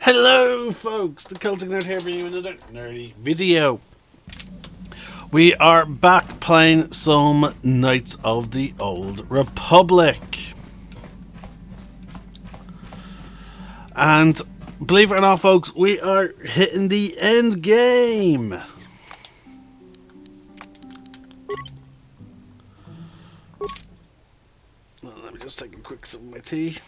Hello folks, the Celtic Nerd here bringing you another nerdy video. We are back playing some Knights of the Old Republic. And believe it or not folks, we are hitting the end game. Well, let me just take a quick sip of my tea.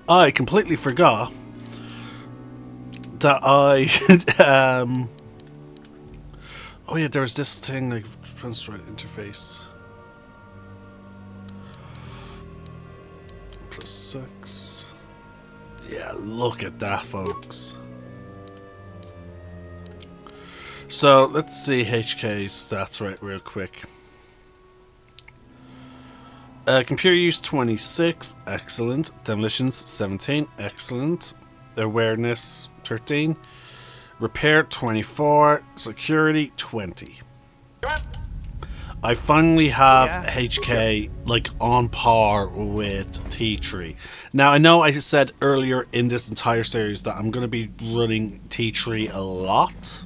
I completely forgot that I oh yeah, there was this thing like transfer interface +6. Yeah, look at that folks. So let's see HK's stats right real quick. Computer use 26, excellent. Demolitions 17, excellent. Awareness 13. Repair 24. Security 20. I finally have HK like on par with T3. Now I know I said earlier in this entire series that I'm going to be running T3 a lot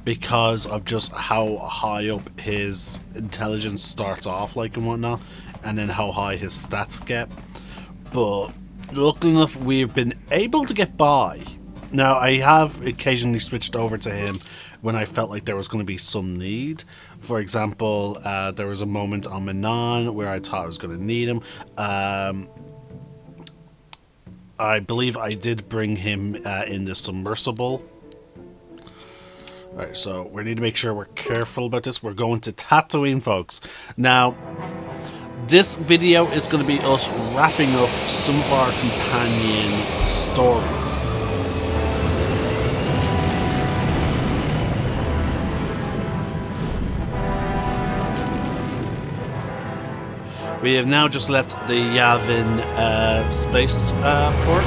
because of just how high up his intelligence starts off like and whatnot, and then how high his stats get. But luckily enough, we've been able to get by. Now, I have occasionally switched over to him when I felt like there was going to be some need. For example, there was a moment on Manon where I thought I was going to need him. I believe I did bring him in the submersible. Alright, so we need to make sure we're careful about this. We're going to Tatooine, folks. Now, this video is going to be us wrapping up some of our companion stories. We have now just left the Yavin space port.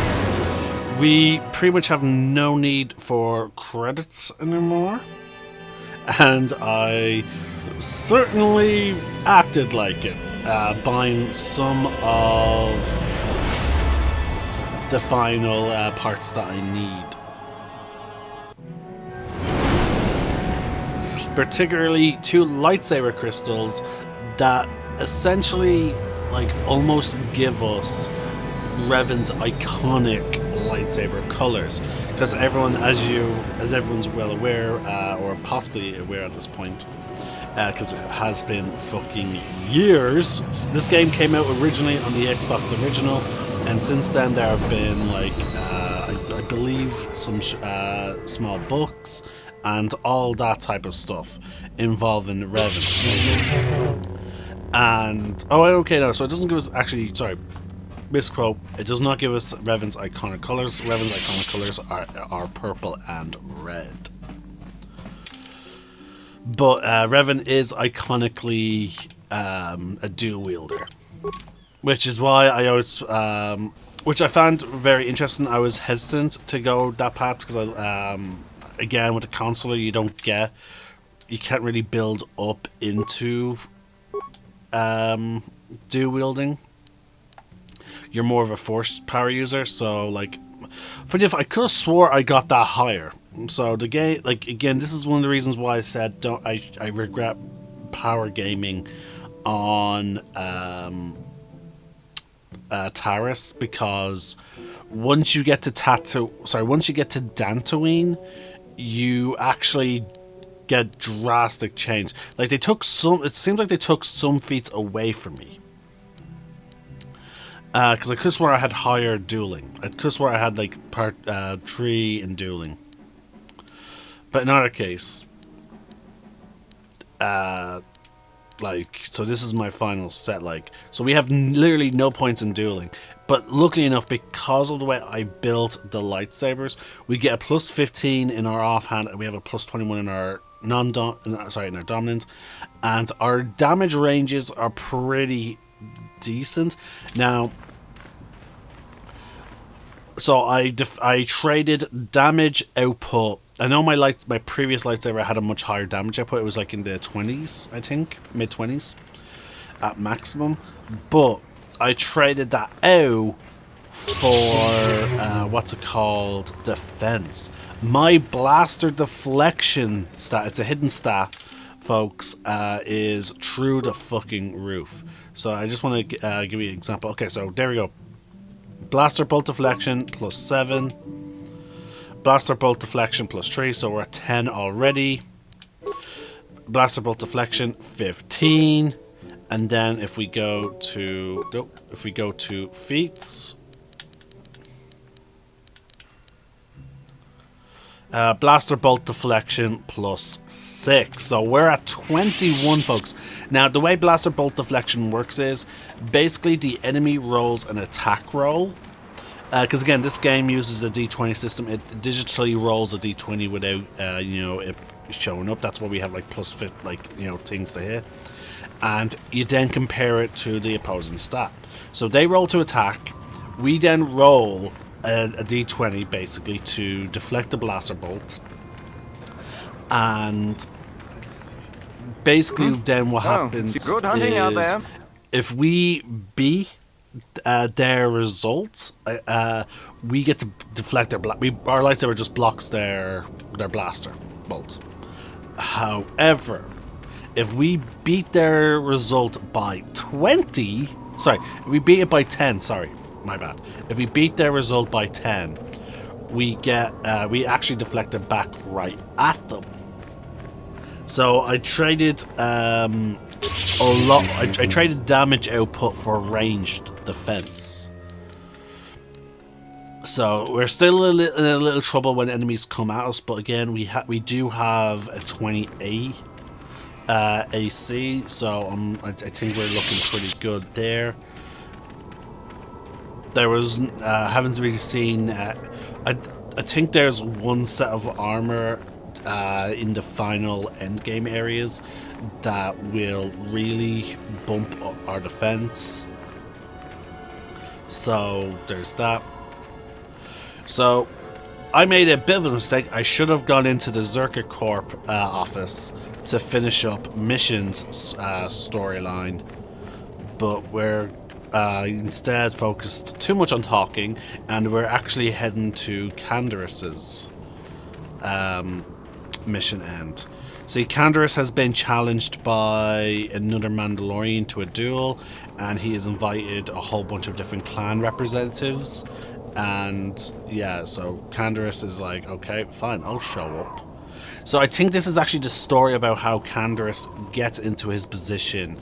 We pretty much have no need for credits anymore. And I certainly acted like it. Buying some of the final parts that I need. Particularly 2 lightsaber crystals that essentially like almost give us Revan's iconic lightsaber colors. Because everyone, as everyone's well aware, or possibly aware at this point, because it has been fucking years. This game came out originally on the Xbox original, and since then there have been like I believe some small books and all that type of stuff involving Revan. And okay, no, so it doesn't give us misquote. It does not give us Revan's iconic colors. Revan's iconic colors are purple and red. But Revan is iconically a dual wielder, which is why I always, which I found very interesting. I was hesitant to go that path because again, with the consular, you can't really build up into dual wielding. You're more of a force power user, so like, I could have swore I got that higher. So the game, like again, this is one of the reasons why I said I regret power gaming on Taris, because once you get to Dantooine, you actually get drastic change. Like it seems like they took some feats away from me. Because I could have sworn I had higher dueling. I could have sworn I had like part 3 in dueling. But in our case, so this is my final set. Like, so we have literally no points in dueling. But luckily enough, because of the way I built the lightsabers, we get a +15 in our offhand, and we have a +21 in our in our dominant, and our damage ranges are pretty decent. Now, so I traded damage output I know my previous lightsaber had a much higher damage output. It was like in the 20s, I think, mid 20s at maximum. But I traded that out for what's it called, defense. My blaster deflection stat, it's a hidden stat, folks, is through the fucking roof. So I just want to give you an example. Okay, so there we go. Blaster bolt deflection plus 7. Blaster bolt deflection plus 3, so we're at 10 already. Blaster bolt deflection 15. And then if we go to feats, blaster bolt deflection plus 6. So we're at 21, folks. Now, the way blaster bolt deflection works is basically the enemy rolls an attack roll. Because again, this game uses a d20 system. It digitally rolls a d20 without, it showing up. That's why we have like plus fit, things to hit. And you then compare it to the opposing stat. So they roll to attack. We then roll a d20 basically to deflect the blaster bolt. And basically then what happens is if we beat their result, we get to deflect their our lightsaber just blocks their blaster bolt. However, if we beat their result by 20, sorry, if we beat it by 10, sorry, my bad. If we beat their result by 10, we get we actually deflect it back right at them. So I traded a lot. I traded damage output for ranged defense. So we're still in a little trouble when enemies come at us, but again, we do have a 20A AC, so I think we're looking pretty good there. There was haven't really seen. I think there's one set of armor in the final endgame areas that will really bump up our defense. So there's that. So I made a bit of a mistake. I should have gone into the Zerka Corp office to finish up Mission's storyline, but we're instead focused too much on talking, and we're actually heading to Candaris's mission end. See, Candaris has been challenged by another Mandalorian to a duel, and he has invited a whole bunch of different clan representatives. And yeah, so Candaris is like, okay, fine, I'll show up. So I think this is actually the story about how Candaris gets into his position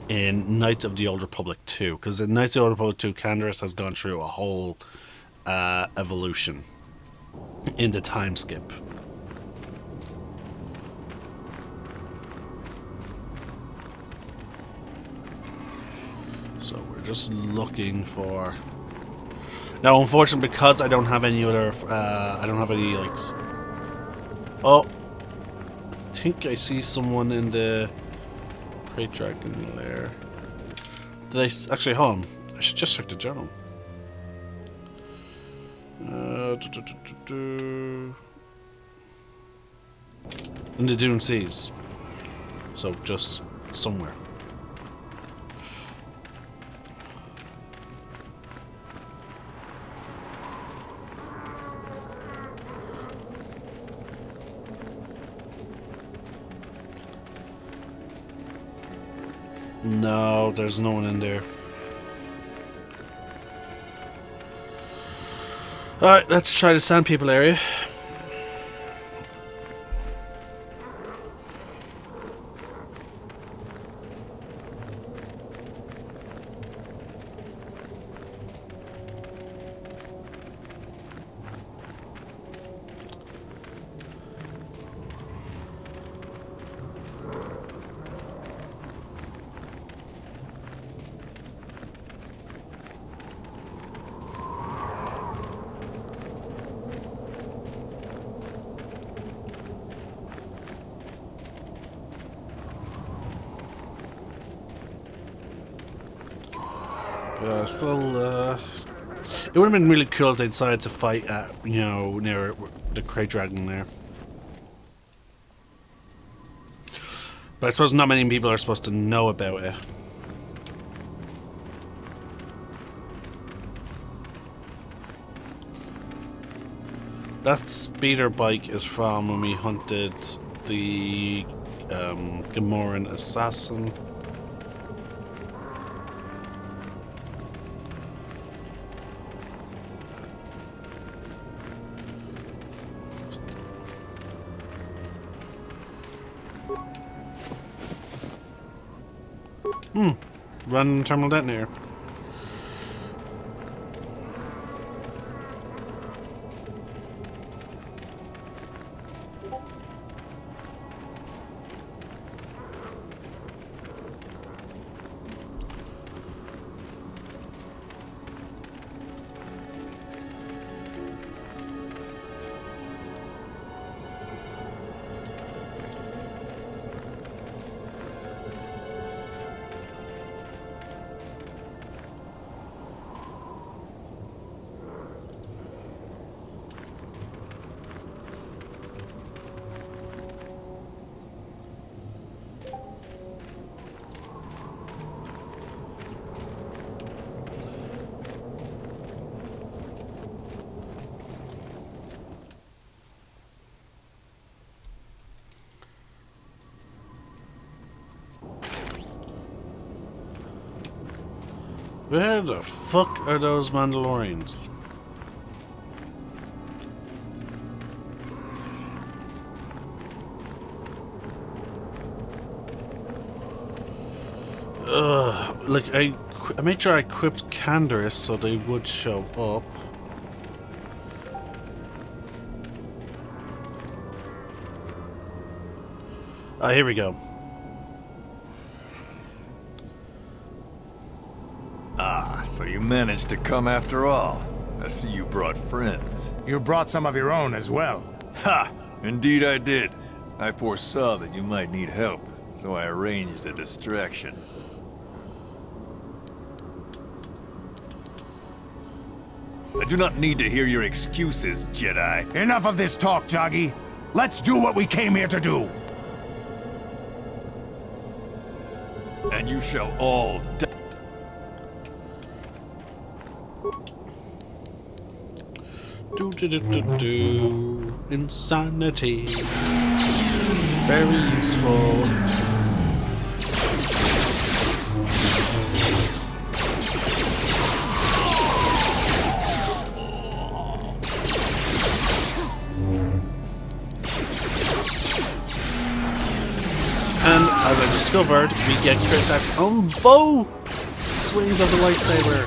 in Knights of the Old Republic 2. Because in Knights of the Old Republic 2, Candaris has gone through a whole evolution in the time skip. So we're just looking for... Now, unfortunately, because I don't have any other... I don't have any, like... Oh! I think I see someone in the... Great Dragon lair. Did I... Actually, hold on. I should just check the journal. In the Dune Seas. So, just somewhere. No, there's no one in there. Alright, let's try the Sand People area. Still, it would have been really cool if they decided to fight at, near the Krayt Dragon there. But I suppose not many people are supposed to know about it. That speeder bike is from when we hunted the Gamoran assassin. Random terminal detonator. Where the fuck are those Mandalorians? Like I made sure I equipped Canderous so they would show up. Ah, here we go. Ah, so you managed to come after all. I see you brought friends. You brought some of your own as well. Ha! Indeed I did. I foresaw that you might need help, so I arranged a distraction. I do not need to hear your excuses, Jedi. Enough of this talk, Joggy. Let's do what we came here to do. And you shall all die. Insanity. Very useful. And as I discovered, we get crit attacks on both swings of the lightsaber.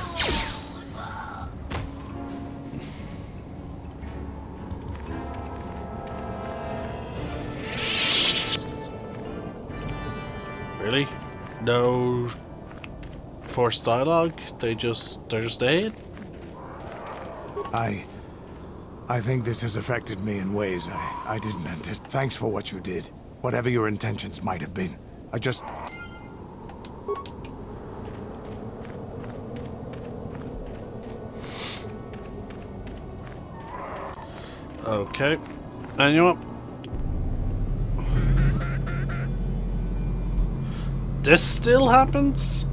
Really? No forced dialogue? They're just dead? I think this has affected me in ways I didn't anticipate. Thanks for what you did. Whatever your intentions might have been. I just... Okay. And you know what? This still happens?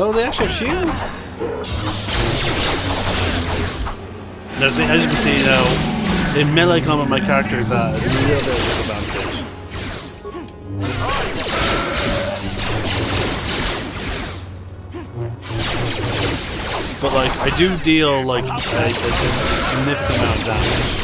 Oh, they actually have shields. As you can see now, in melee combat my character is at a little bit of disadvantage. But like, I do deal like a significant amount of damage.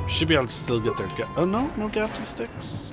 Should be able to still get their oh no, no gafting sticks.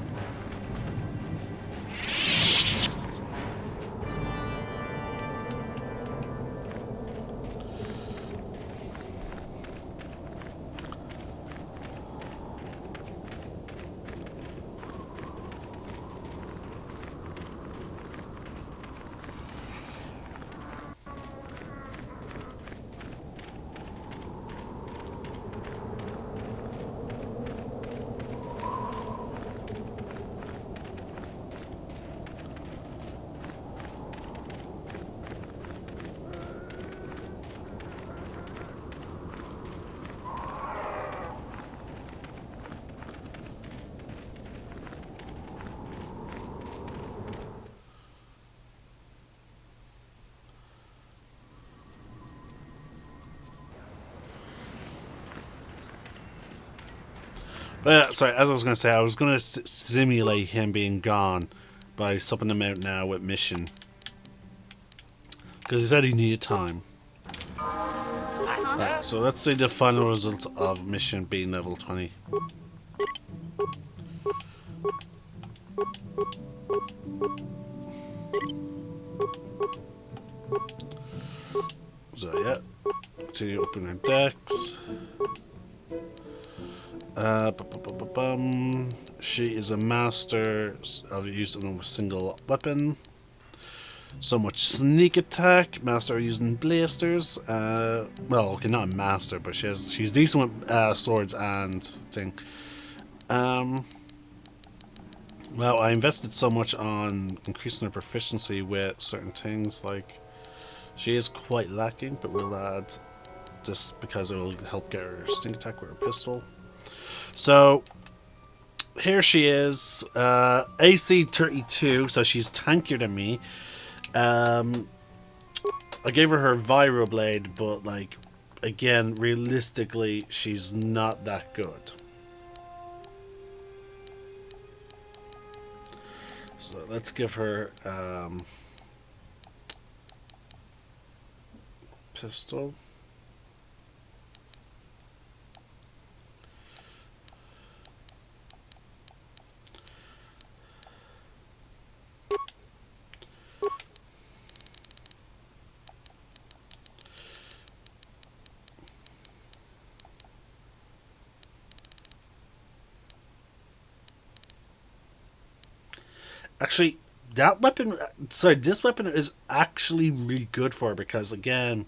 But yeah, sorry, as I was going to say, I was going to simulate him being gone by subbing him out now with mission. Because he said he needed time. Right, so let's see the final result of mission being level 20. So yeah, continue opening our decks. She is a master of using a single weapon. So much sneak attack. Master using blasters. Well, okay, not a master, but she's decent with swords and thing. Well, I invested so much on increasing her proficiency with certain things. Like, she is quite lacking, but we'll add this because it will help get her sneak attack with her pistol. So here she is, AC 32, so she's tankier than me. I gave her Viro Blade, but like, again, realistically, she's not that good. So let's give her pistol. Actually, that weapon, sorry, this weapon is actually really good for her because, again,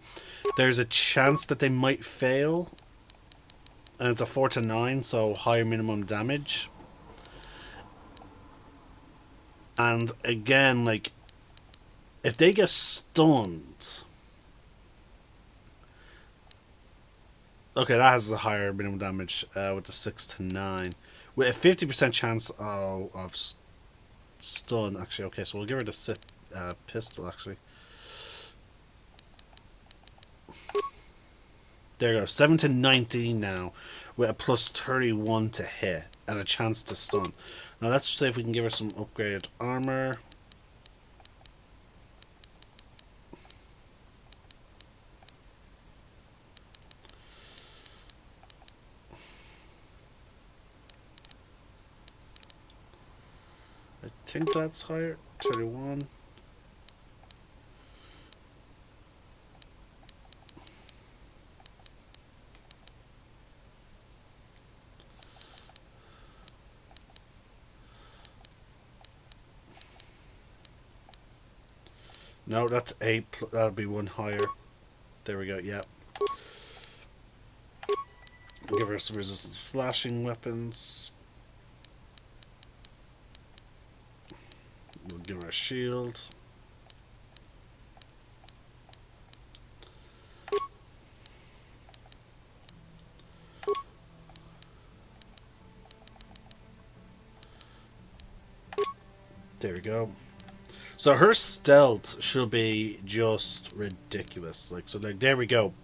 there's a chance that they might fail. And it's a 4 to 9, so higher minimum damage. And again, like, if they get stunned. Okay, that has a higher minimum damage with the 6 to 9. With a 50% chance of stun, actually. Okay, so we'll give her the pistol, actually. There you go. 7 to 19 now, with a plus 31 to hit and a chance to stun. Now let's see if we can give her some upgraded armor. I think that's higher. 31. No, that's 8. That'll be 1 higher. There we go, yeah. Give her some resistant slashing weapons. We'll give her a shield. There we go. So her stealth should be just ridiculous. Like, so like, there we go.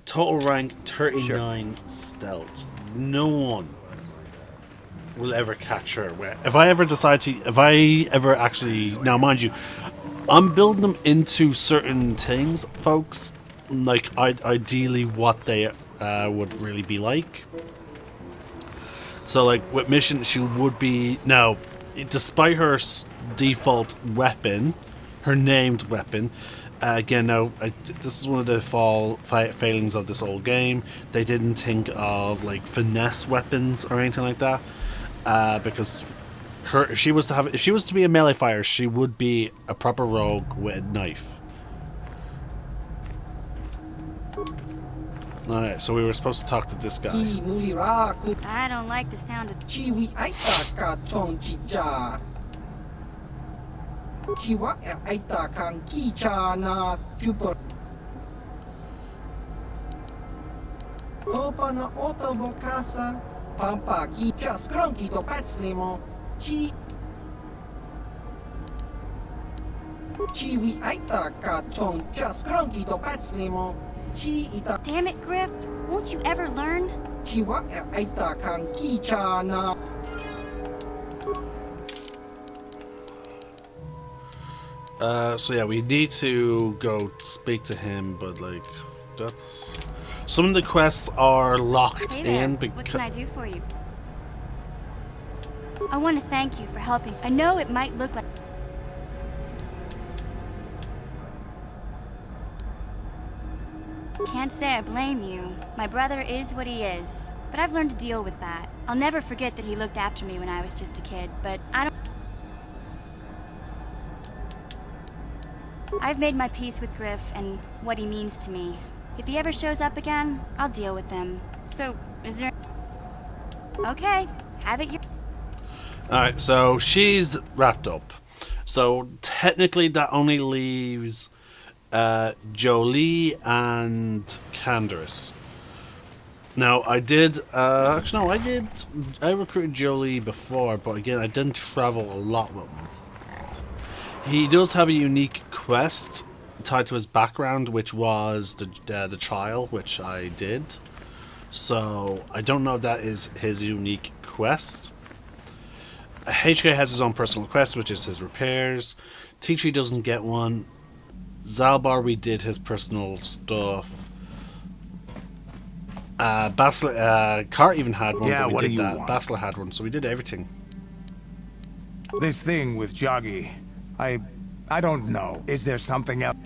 Total rank 39 stealth. No one will ever catch her. If I ever decide to, if I ever actually, now mind you, I'm building them into certain things, folks. Like, ideally what they would really be like. So like with mission, she would be, now, despite her default weapon, her named weapon, again, now, this is one of the failings of this whole game. They didn't think of like finesse weapons or anything like that, because if she was to be a melee fighter, she would be a proper rogue with a knife. Alright, so we were supposed to talk to this guy. I don't like the sound of Damn it, Griff. Won't Don't you ever learn? So yeah, we need to go speak to him, but like, that's... Some of the quests are locked Hey there. in What can because... I do for you? I want to thank you for helping. I know it might look like... Can't say I blame you. My brother is what he is. But I've learned to deal with that. I'll never forget that he looked after me when I was just a kid, but I don't... I've made my peace with Griff and what he means to me. If he ever shows up again, I'll deal with him. So, is there... Okay, have it your... Alright, so she's wrapped up. So technically that only leaves Jolie and Candace. Now I did, actually no, I recruited Jolie before, but again I didn't travel a lot with him. He does have a unique quest tied to his background, which was the trial, which I did. So I don't know if that is his unique quest. HK has his own personal quest, which is his repairs. T3 doesn't get one. Zalbar, we did his personal stuff. Car even had one, Yeah, but what we do did you that. want? Basler had one, so we did everything. This thing with Joggy, I don't know. Is there something else?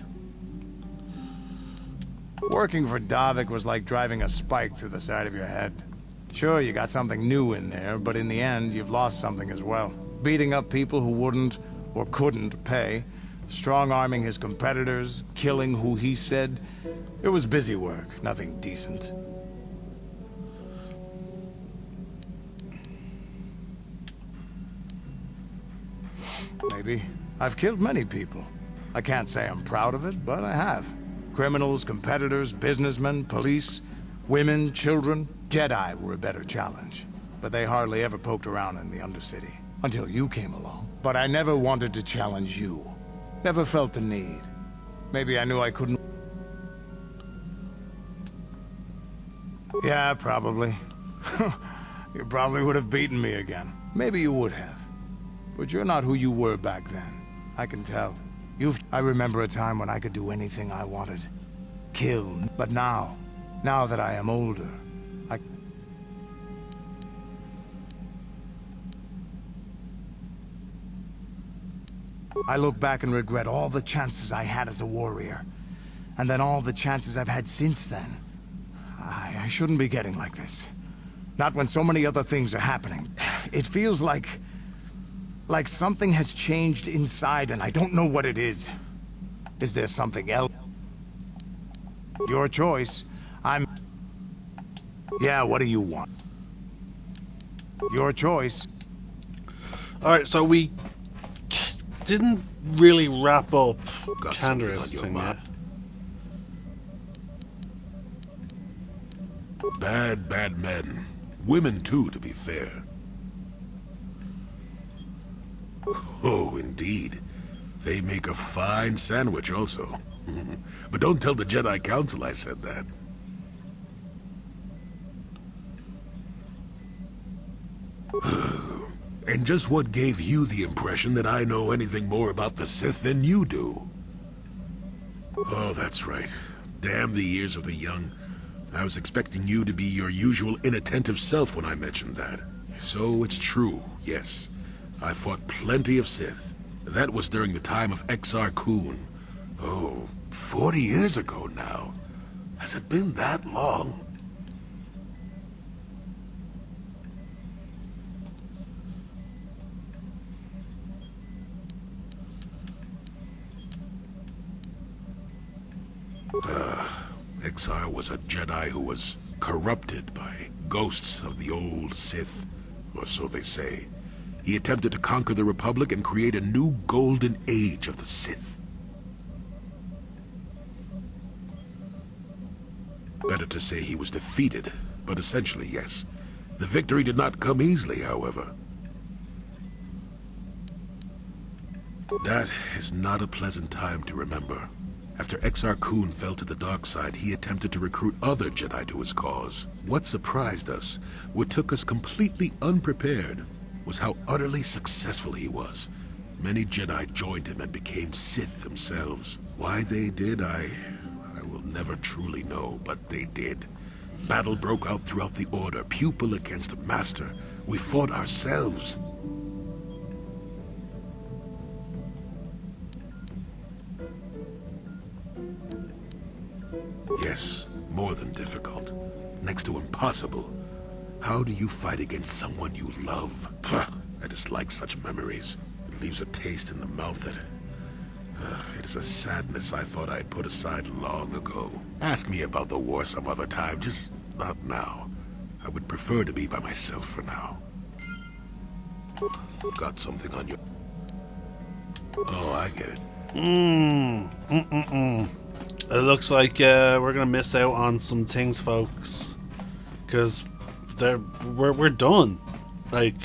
Working for Davik was like driving a spike through the side of your head. Sure, you got something new in there, but in the end, you've lost something as well. Beating up people who wouldn't or couldn't pay, strong-arming his competitors, killing who he said. It was busy work, nothing decent. Maybe. I've killed many people. I can't say I'm proud of it, but I have. Criminals, competitors, businessmen, police, women, children. Jedi were a better challenge, but they hardly ever poked around in the Undercity. Until you came along. But I never wanted to challenge you. Never felt the need. Maybe I knew I couldn't... Yeah, probably. You probably would have beaten me again. Maybe you would have. But you're not who you were back then. I can tell. I remember a time when I could do anything I wanted. Kill. But now that I am older, I look back and regret all the chances I had as a warrior. And then all the chances I've had since then. I shouldn't be getting like this. Not when so many other things are happening. It feels like something has changed inside and I don't know what it is. Is there something else? Your choice. Yeah, what do you want? Your choice. Alright, so we didn't really wrap up Candace thing yet. Bad men. Women too, to be fair. Oh, indeed. They make a fine sandwich also. But don't tell the Jedi Council I said that. And just what gave you the impression that I know anything more about the Sith than you do? Oh, that's right. Damn the ears of the young. I was expecting you to be your usual inattentive self when I mentioned that. So it's true, yes. I fought plenty of Sith. That was during the time of Exar Kun. Oh, 40 years ago now. Has it been that long? Exar was a Jedi who was corrupted by ghosts of the old Sith, or so they say. He attempted to conquer the Republic and create a new golden age of the Sith. Better to say he was defeated, but essentially, yes. The victory did not come easily, however. That is not a pleasant time to remember. After Exar Kun fell to the dark side, he attempted to recruit other Jedi to his cause. What surprised us, what took us completely unprepared, was how utterly successful he was. Many Jedi joined him and became Sith themselves. Why they did, I will never truly know, but they did. Battle broke out throughout the Order, pupil against master. We fought ourselves. Yes, more than difficult. Next to impossible. How do you fight against someone you love? Pah, I dislike such memories. It leaves a taste in the mouth that... it is a sadness I thought I'd put aside long ago. Ask me about the war some other time, just not now. I would prefer to be by myself for now. Got something on you? Oh, I get it. It looks like we're gonna miss out on some things, folks, because we're done. Like,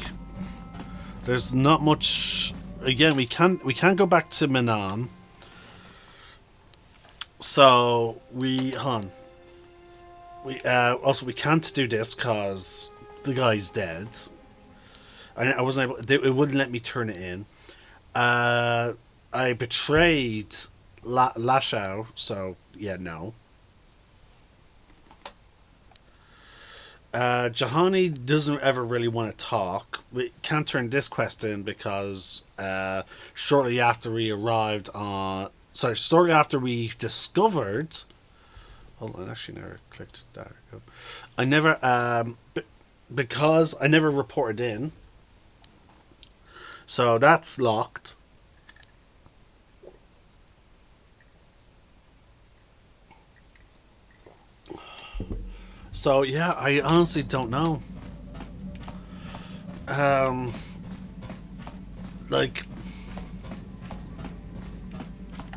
there's not much. Again, we can't go back to Minan. So we also we can't do this because the guy's dead. I wasn't able. It wouldn't let me turn it in. I betrayed Lashao, so yeah, no. Jahani doesn't ever really want to talk. We can't turn this quest in because shortly after we discovered. Hold on, I actually never clicked that. I never because I never reported in. So that's locked. So yeah, I honestly don't know. Like,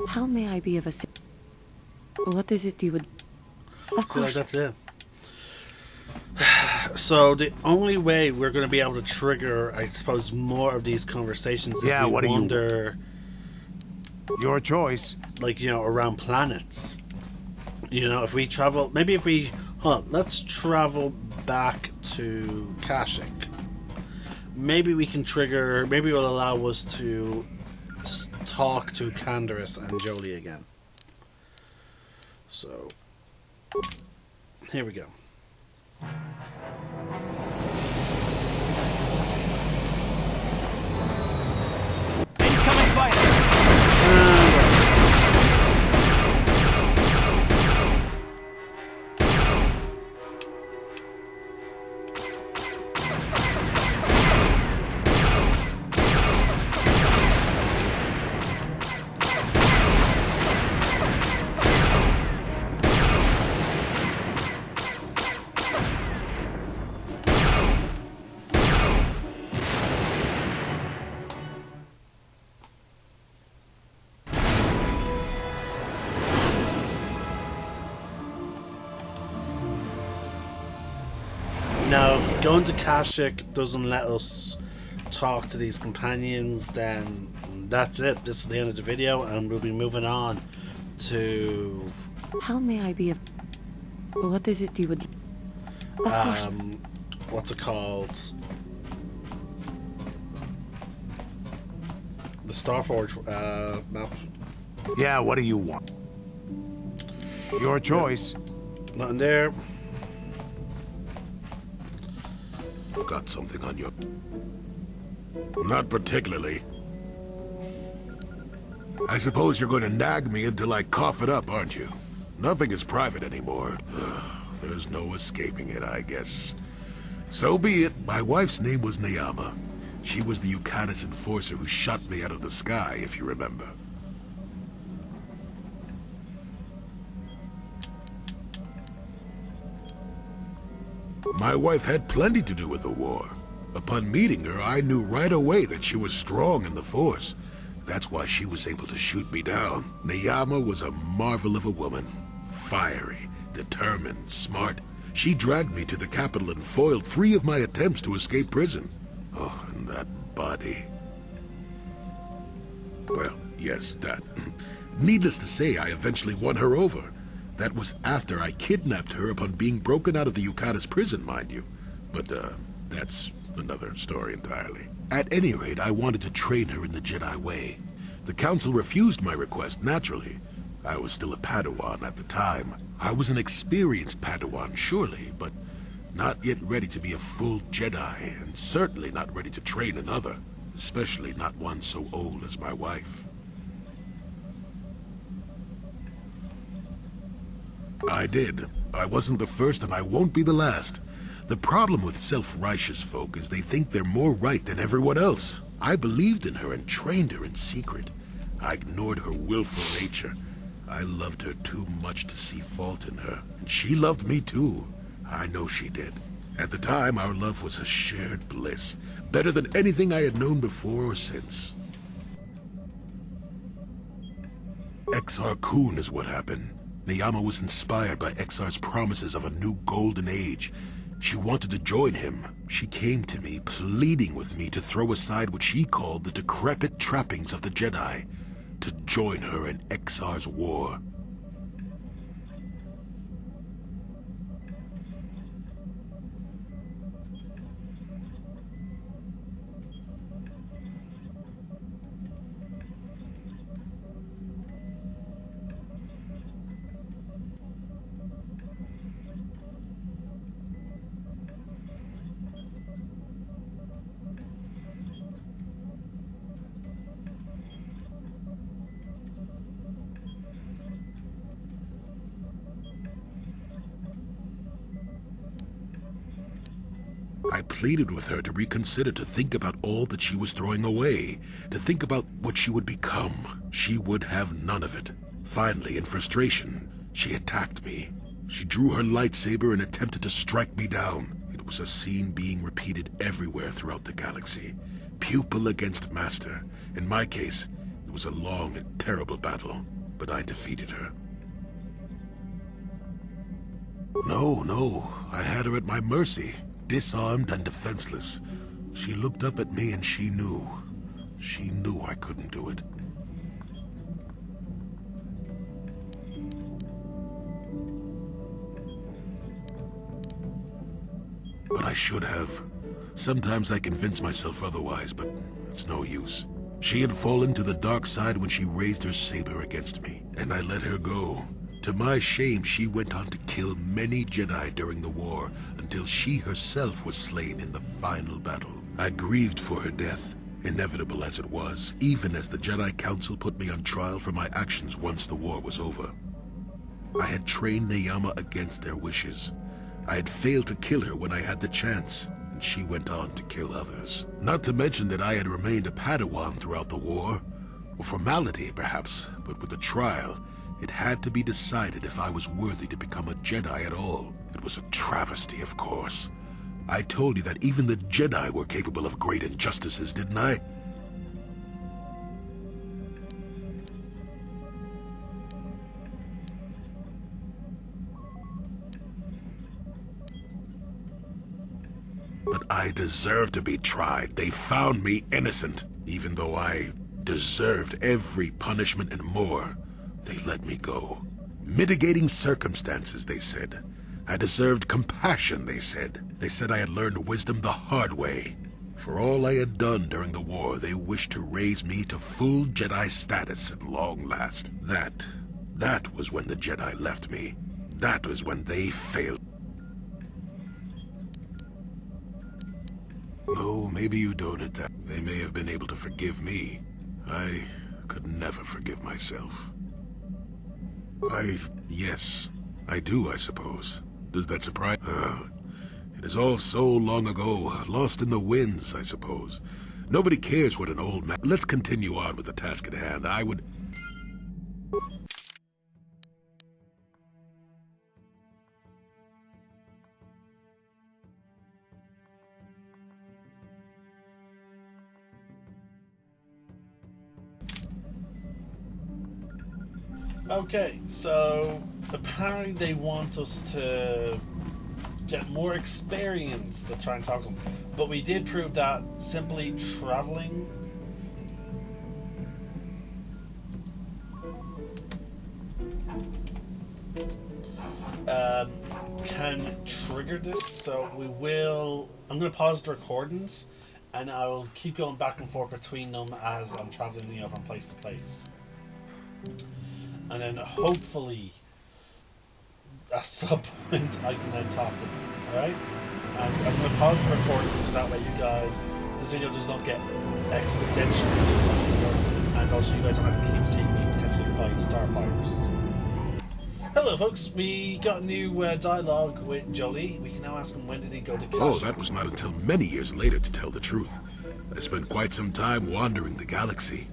how may I be of assistance? What is it you would? Of so course. that's it. So the only way we're going to be able to trigger, I suppose, more of these conversations if we what do you wander, Your choice. like, you know, around planets. You know, if we travel, maybe if we, let's travel back to Kashyyyk. Maybe we can trigger, maybe it will allow us to talk to Canderous and Jolie again. So, here we go. Incoming fighter! Now, if going to Kashyyyk doesn't let us talk to these companions, then that's it. This is the end of the video, and we'll be moving on to... How may I be of? What is it you would? Of course. What's it called? The Starforge map. Yeah, what do you want? Your choice. Nothing there. Got something on you? Not particularly. I suppose you're going to nag me until I cough it up, aren't you? Nothing is private anymore. There's no escaping it, I guess. So be it. My wife's name was Neyama. She was the Yukanis enforcer who shot me out of the sky, if you remember. My wife had plenty to do with the war. Upon meeting her, I knew right away that she was strong in the Force. That's why she was able to shoot me down. Neyama was a marvel of a woman. Fiery, determined, smart. She dragged me to the capital and foiled 3 of my attempts to escape prison. Oh, and that body. Well, yes, that. Needless to say, I eventually won her over. That was after I kidnapped her upon being broken out of the Yukata's prison, mind you. But, that's another story entirely. At any rate, I wanted to train her in the Jedi way. The Council refused my request, naturally. I was still a Padawan at the time. I was an experienced Padawan, surely, but not yet ready to be a full Jedi, and certainly not ready to train another, especially not one so old as my wife. I did. I wasn't the first, and I won't be the last. The problem with self-righteous folk is they think they're more right than everyone else. I believed in her and trained her in secret. I ignored her willful nature. I loved her too much to see fault in her, and she loved me too. I know she did. At the time, our love was a shared bliss, better than anything I had known before or since. Exar Kun is what happened. Neyama was inspired by Exar's promises of a new golden age. She wanted to join him. She came to me, pleading with me to throw aside what she called the decrepit trappings of the Jedi, to join her in Exar's war. I pleaded with her to reconsider, to think about all that she was throwing away, to think about what she would become. She would have none of it. Finally, in frustration, she attacked me. She drew her lightsaber and attempted to strike me down. It was a scene being repeated everywhere throughout the galaxy. Pupil against master. In my case, it was a long and terrible battle, but I defeated her. No, I had her at my mercy. Disarmed and defenseless. She looked up at me and she knew. She knew I couldn't do it. But I should have. Sometimes I convince myself otherwise, but it's no use. She had fallen to the dark side when she raised her saber against me, and I let her go. To my shame, she went on to kill many Jedi during the war, until she herself was slain in the final battle. I grieved for her death, inevitable as it was, even as the Jedi Council put me on trial for my actions once the war was over. I had trained Neyama against their wishes. I had failed to kill her when I had the chance, and she went on to kill others. Not to mention that I had remained a Padawan throughout the war. A formality, perhaps, but with the trial, it had to be decided if I was worthy to become a Jedi at all. It was a travesty, of course. I told you that even the Jedi were capable of great injustices, didn't I? But I deserved to be tried. They found me innocent, even though I deserved every punishment and more. They let me go. Mitigating circumstances, they said. I deserved compassion, they said. They said I had learned wisdom the hard way. For all I had done during the war, they wished to raise me to full Jedi status at long last. That was when the Jedi left me. That was when they failed. No, maybe you don't at that. They may have been able to forgive me. I could never forgive myself. Yes, I do, I suppose. Does that surprise? It is all so long ago, lost in the winds, I suppose. Nobody cares what an old man... Let's continue on with the task at hand. I would... Okay, so apparently they want us to get more experience to try and talk to them. But we did prove that simply traveling can trigger this, so we will. I'm going to pause the recordings, and I'll keep going back and forth between them as I'm traveling, from place to place. And then hopefully, at some point, I can then talk to them. All right? And I'm going to pause the recordings so that way you guys, this video does not get exponentially longer, and also you guys don't have to keep seeing me potentially fight starfighters. Hello folks, we got new dialogue with Jolie. We can now ask him when did he go to Kashyyyk. Oh, that was not until many years later, to tell the truth. I spent quite some time wandering the galaxy.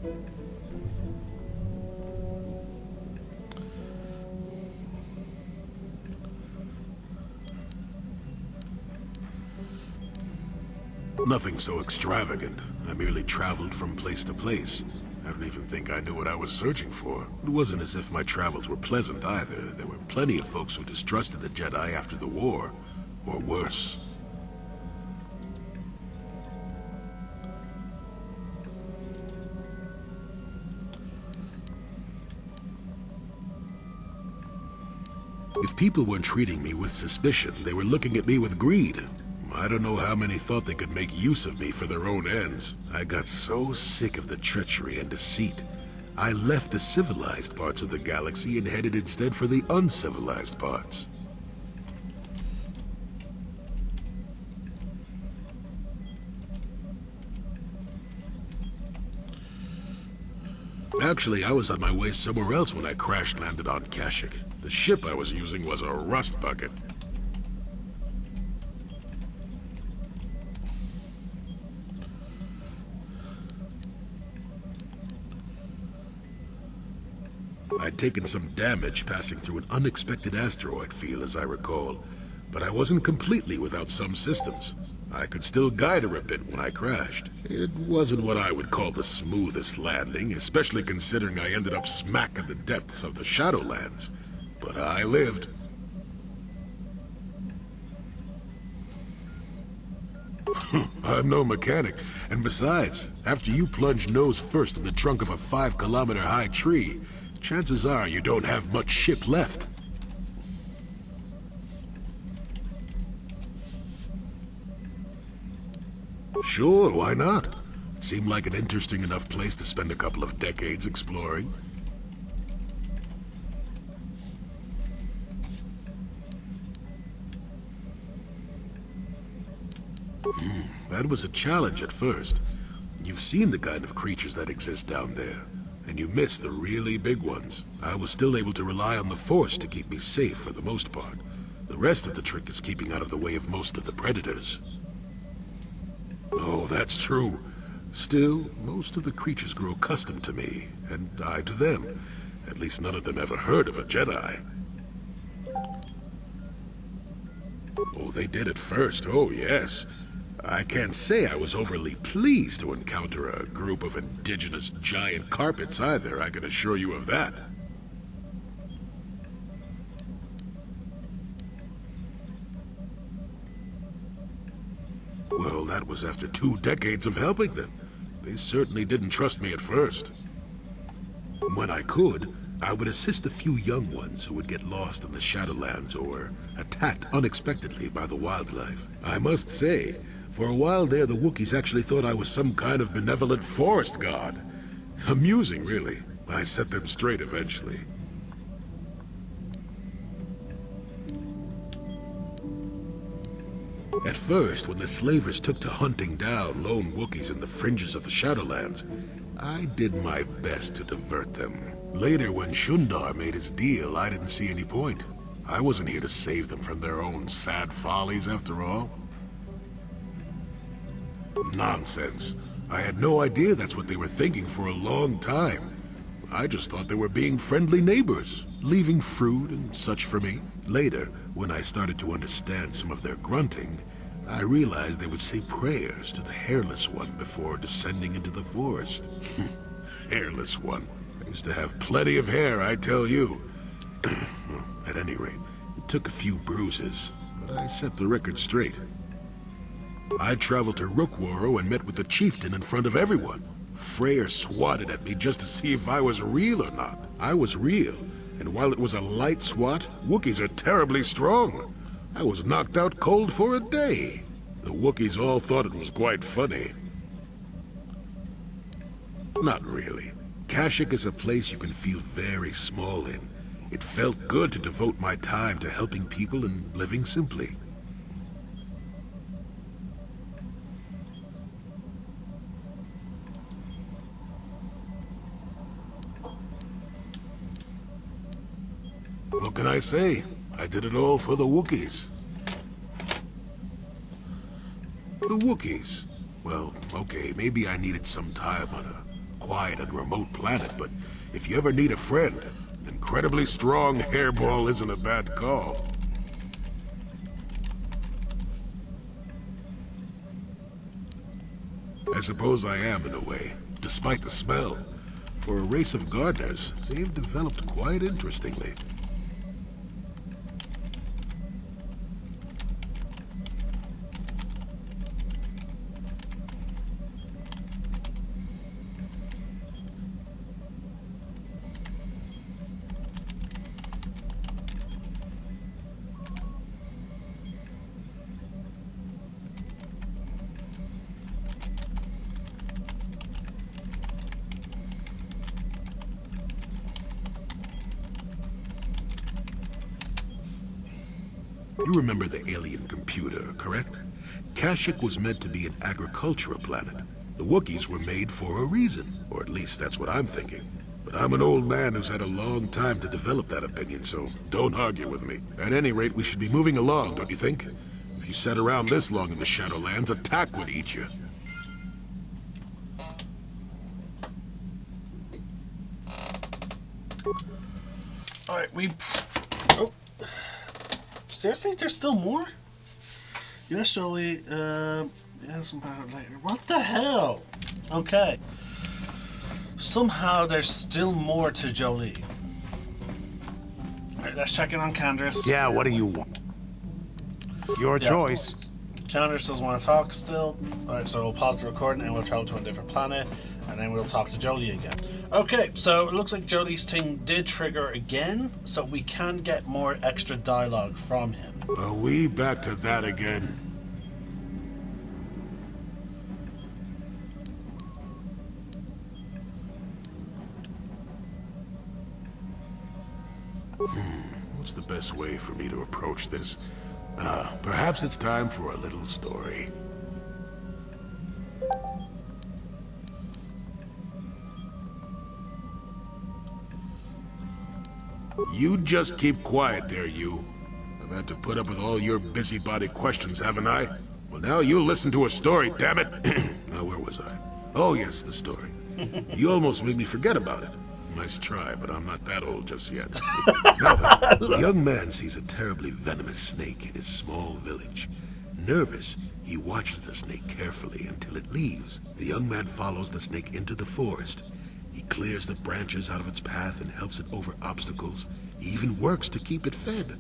Nothing so extravagant. I merely traveled from place to place. I don't even think I knew what I was searching for. It wasn't as if my travels were pleasant either. There were plenty of folks who distrusted the Jedi after the war, or worse. If people weren't treating me with suspicion, they were looking at me with greed. I don't know how many thought they could make use of me for their own ends. I got so sick of the treachery and deceit. I left the civilized parts of the galaxy and headed instead for the uncivilized parts. Actually, I was on my way somewhere else when I crash-landed on Kashyyyk. The ship I was using was a rust bucket. I'd taken some damage passing through an unexpected asteroid field, as I recall, but I wasn't completely without some systems. I could still guide her a bit when I crashed. It wasn't what I would call the smoothest landing, especially considering I ended up smack at the depths of the Shadowlands. But I lived. I'm no mechanic, and besides, after you plunge nose first in the trunk of a 5-kilometer-high tree, chances are you don't have much ship left. Sure, why not? Seemed like an interesting enough place to spend a couple of decades exploring. That was a challenge at first. You've seen the kind of creatures that exist down there. And you missed the really big ones. I was still able to rely on the Force to keep me safe for the most part. The rest of the trick is keeping out of the way of most of the predators. Oh, that's true. Still, most of the creatures grow accustomed to me, and I to them. At least none of them ever heard of a Jedi. Oh, they did at first, oh yes. I can't say I was overly pleased to encounter a group of indigenous giant carpets either, I can assure you of that. Well, that was after 2 decades of helping them. They certainly didn't trust me at first. When I could, I would assist a few young ones who would get lost in the Shadowlands or attacked unexpectedly by the wildlife. I must say, for a while there, the Wookiees actually thought I was some kind of benevolent forest god. Amusing, really. I set them straight eventually. At first, when the slavers took to hunting down lone Wookiees in the fringes of the Shadowlands, I did my best to divert them. Later, when Shundar made his deal, I didn't see any point. I wasn't here to save them from their own sad follies, after all. Nonsense. I had no idea that's what they were thinking for a long time. I just thought they were being friendly neighbors, leaving fruit and such for me. Later, when I started to understand some of their grunting, I realized they would say prayers to the Hairless One before descending into the forest. Hairless One. I used to have plenty of hair, I tell you. At any rate, it took a few bruises, but I set the record straight. I traveled to Rookwaro and met with the chieftain in front of everyone. Freyr swatted at me just to see if I was real or not. I was real, and while it was a light swat, Wookiees are terribly strong. I was knocked out cold for a day. The Wookiees all thought it was quite funny. Not really. Kashyyyk is a place you can feel very small in. It felt good to devote my time to helping people and living simply. What can I say? I did it all for the Wookiees. The Wookiees? Well, okay, maybe I needed some time on a quiet and remote planet, but if you ever need a friend, an incredibly strong hairball isn't a bad call. I suppose I am in a way, despite the smell. For a race of gardeners, they've developed quite interestingly. You remember the alien computer, correct? Kashyyyk was meant to be an agricultural planet. The Wookiees were made for a reason, or at least that's what I'm thinking. But I'm an old man who's had a long time to develop that opinion, so don't argue with me. At any rate, we should be moving along, don't you think? If you sat around this long in the Shadowlands, attack would eat you. Alright, oh. Seriously? There's still more? Yes, Jolie. Yes, about it later. What the hell? Okay. Somehow there's still more to Jolie. Alright, let's check in on Candace. Yeah, what do you want? Your choice. Candace doesn't want to talk still. Alright, so we'll pause the recording and we'll travel to a different planet. And then we'll talk to Jolie again. Okay, so it looks like Jolie's thing did trigger again, so we can get more extra dialogue from him. Are we back to that again? What's the best way for me to approach this? Perhaps it's time for a little story. You just keep quiet there, you. I've had to put up with all your busybody questions, haven't I? Well, now you'll listen to a story, damn it. Now, where was I? Oh, yes, the story. You almost made me forget about it. Nice try, but I'm not that old just yet. Now then, the young man sees a terribly venomous snake in his small village. Nervous, he watches the snake carefully until it leaves. The young man follows the snake into the forest. He clears the branches out of its path and helps it over obstacles. He even works to keep it fed.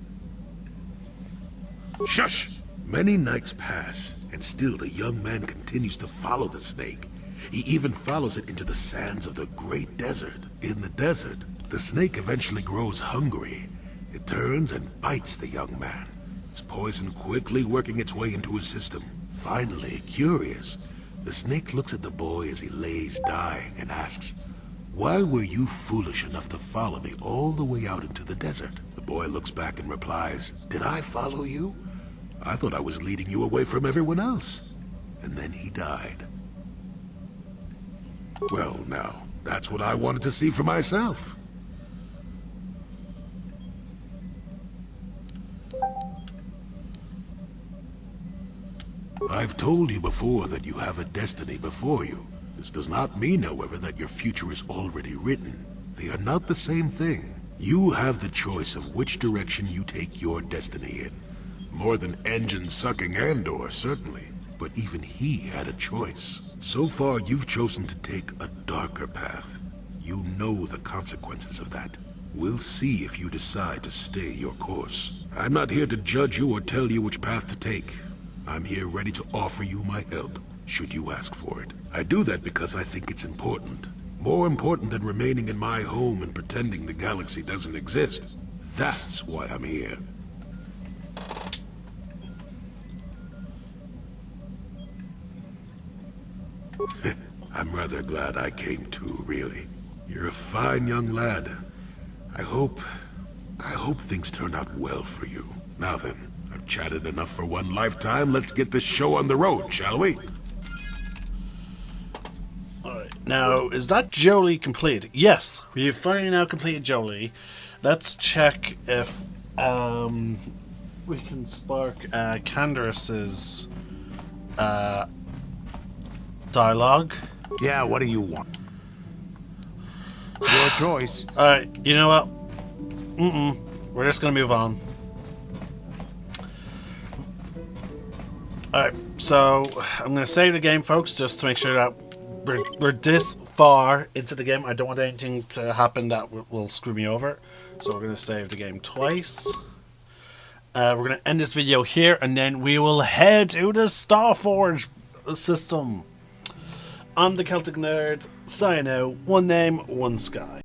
Shush! Many nights pass, and still the young man continues to follow the snake. He even follows it into the sands of the great desert. In the desert, the snake eventually grows hungry. It turns and bites the young man, its poison quickly working its way into his system. Finally, curious, the snake looks at the boy as he lays dying and asks, "Why were you foolish enough to follow me all the way out into the desert?" The boy looks back and replies, "Did I follow you? I thought I was leading you away from everyone else." And then he died. Well, now, that's what I wanted to see for myself. I've told you before that you have a destiny before you. This does not mean, however, that your future is already written. They are not the same thing. You have the choice of which direction you take your destiny in. More than engine-sucking Andor, certainly. But even he had a choice. So far, you've chosen to take a darker path. You know the consequences of that. We'll see if you decide to stay your course. I'm not here to judge you or tell you which path to take. I'm here ready to offer you my help, should you ask for it. I do that because I think it's important. More important than remaining in my home and pretending the galaxy doesn't exist. That's why I'm here. I'm rather glad I came too, really. You're a fine young lad. I hope things turn out well for you. Now then, I've chatted enough for one lifetime. Let's get this show on the road, shall we? Alright, now, is that Jolie complete? Yes, we have finally now completed Jolie. Let's check if we can spark Candace's dialogue. Yeah, what do you want? Your choice. Alright, you know what? We're just gonna move on. Alright, so I'm gonna save the game, folks, just to make sure that we're this far into the game. I don't want anything to happen that will screw me over. So we're gonna save the game twice. We're gonna end this video here, and then we will head to the Starforge system. I'm the Celtic Nerd, signing out. One name, one sky.